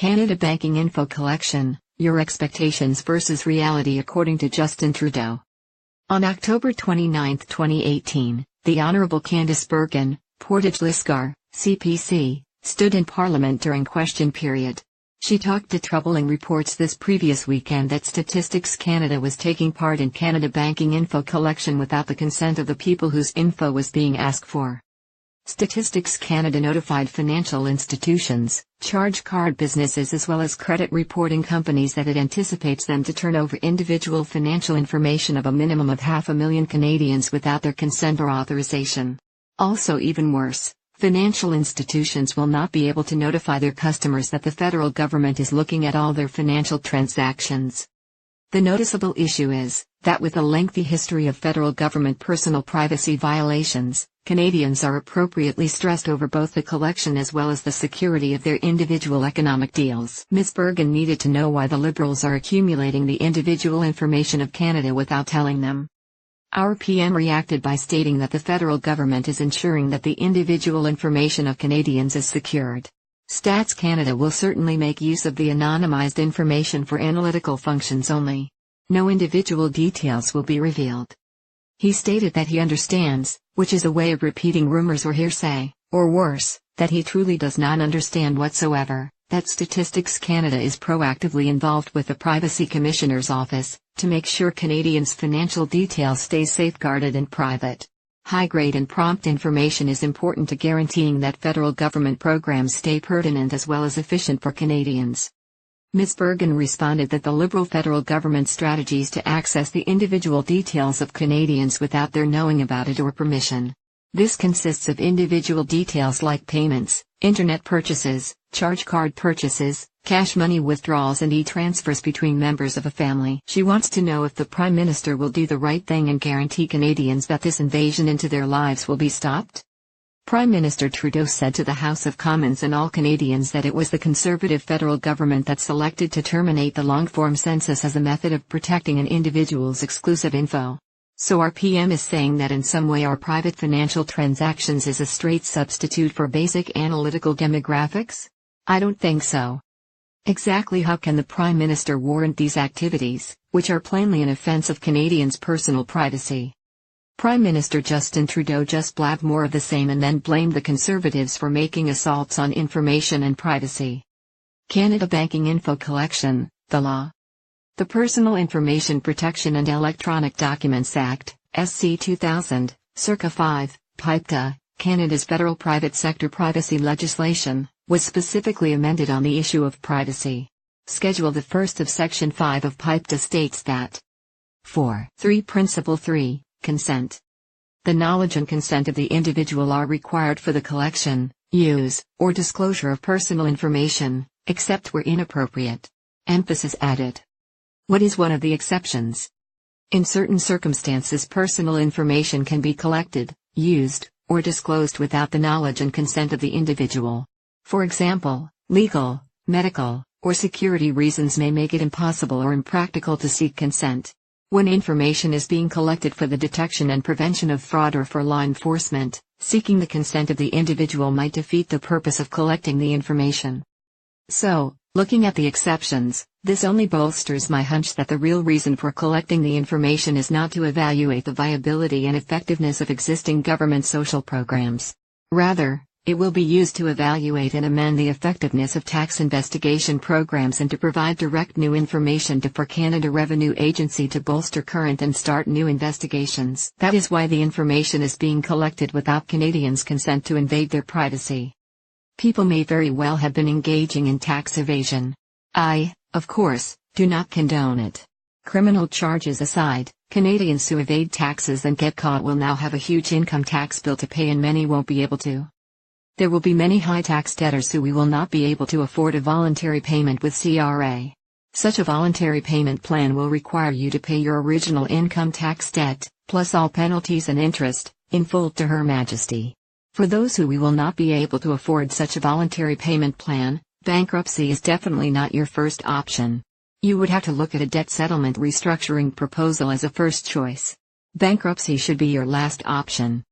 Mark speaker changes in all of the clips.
Speaker 1: Canada Banking Info Collection, Your Expectations versus Reality according to Justin Trudeau. On October 29, 2018, the Honourable Candice Bergen, Portage-Lisgar, CPC, stood in Parliament during question period. She talked to troubling reports this previous weekend that Statistics Canada was taking part in Canada Banking Info collection without the consent of the people whose info was being asked for. Statistics Canada notified financial institutions, charge card businesses as well as credit reporting companies that it anticipates them to turn over individual financial information of a minimum of 500,000 Canadians without their consent or authorization. Also, even worse, financial institutions will not be able to notify their customers that the federal government is looking at all their financial transactions. The noticeable issue is that with a lengthy history of federal government personal privacy violations, Canadians are appropriately stressed over both the collection as well as the security of their individual economic deals. Ms. Bergen needed to know why the Liberals are accumulating the individual information of Canada without telling them. Our PM reacted by stating that the federal government is ensuring that the individual information of Canadians is secured. Stats Canada will certainly make use of the anonymized information for analytical functions only. No individual details will be revealed. He stated that he understands, which is a way of repeating rumors or hearsay, or worse, that he truly does not understand whatsoever, that Statistics Canada is proactively involved with the Privacy Commissioner's Office, to make sure Canadians' financial details stay safeguarded and private. High-grade and prompt information is important to guaranteeing that federal government programs stay pertinent as well as efficient for Canadians. Ms. Bergen responded that the Liberal federal government's strategies to access the individual details of Canadians without their knowing about it or permission. This consists of individual details like payments, internet purchases, charge card purchases, cash money withdrawals and e-transfers between members of a family. She wants to know if the Prime Minister will do the right thing and guarantee Canadians that this invasion into their lives will be stopped. Prime Minister Trudeau said to the House of Commons and all Canadians that it was the Conservative federal government that selected to terminate the long-form census as a method of protecting an individual's exclusive info. So our PM is saying that in some way our private financial transactions is a straight substitute for basic analytical demographics? I don't think so. Exactly how can the Prime Minister warrant these activities, which are plainly an offense of Canadians' personal privacy? Prime Minister Justin Trudeau just blabbed more of the same and then blamed the Conservatives for making assaults on information and privacy. Canada Banking Info Collection, the law. The Personal Information Protection and Electronic Documents Act, SC 2000, circa 5, PIPTA, Canada's federal private sector privacy legislation, was specifically amended on the issue of privacy. Schedule 1 of Section 5 of PIPTA states that 4.3 Principle 3, Consent. The knowledge and consent of the individual are required for the collection, use, or disclosure of personal information, except where inappropriate. Emphasis added. What is one of the exceptions? In certain circumstances personal information can be collected, used, or disclosed without the knowledge and consent of the individual. For example, legal, medical, or security reasons may make it impossible or impractical to seek consent. When information is being collected for the detection and prevention of fraud or for law enforcement, seeking the consent of the individual might defeat the purpose of collecting the information. So, looking at the exceptions, this only bolsters my hunch that the real reason for collecting the information is not to evaluate the viability and effectiveness of existing government social programs. Rather, it will be used to evaluate and amend the effectiveness of tax investigation programs and to provide direct new information for Canada Revenue Agency to bolster current and start new investigations. That is why the information is being collected without Canadians' consent to invade their privacy. People may very well have been engaging in tax evasion. I, of course, do not condone it. Criminal charges aside, Canadians who evade taxes and get caught will now have a huge income tax bill to pay and many won't be able to. There will be many high tax debtors who will not be able to afford a voluntary payment with CRA. Such a voluntary payment plan will require you to pay your original income tax debt, plus all penalties and interest, in full to Her Majesty. For those who will not be able to afford such a voluntary payment plan, bankruptcy is definitely not your first option. You would have to look at a debt settlement restructuring proposal as a first choice. Bankruptcy should be your last option.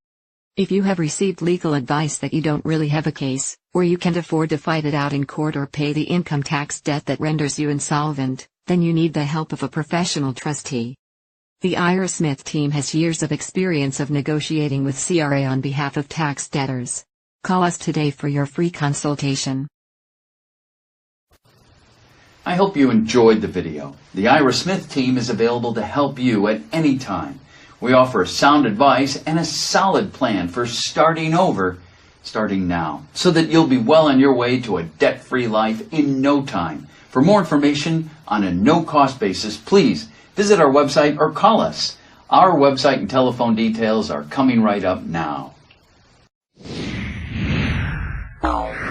Speaker 1: If you have received legal advice that you don't really have a case, or you can't afford to fight it out in court or pay the income tax debt that renders you insolvent, then you need the help of a professional trustee. The Ira Smith team has years of experience of negotiating with CRA on behalf of tax debtors. Call us today for your free consultation.
Speaker 2: I hope you enjoyed the video. The Ira Smith team is available to help you at any time. We offer sound advice and a solid plan for starting over, starting now, so that you'll be well on your way to a debt-free life in no time. For more information on a no-cost basis, please visit our website or call us. Our website and telephone details are coming right up now. Ow.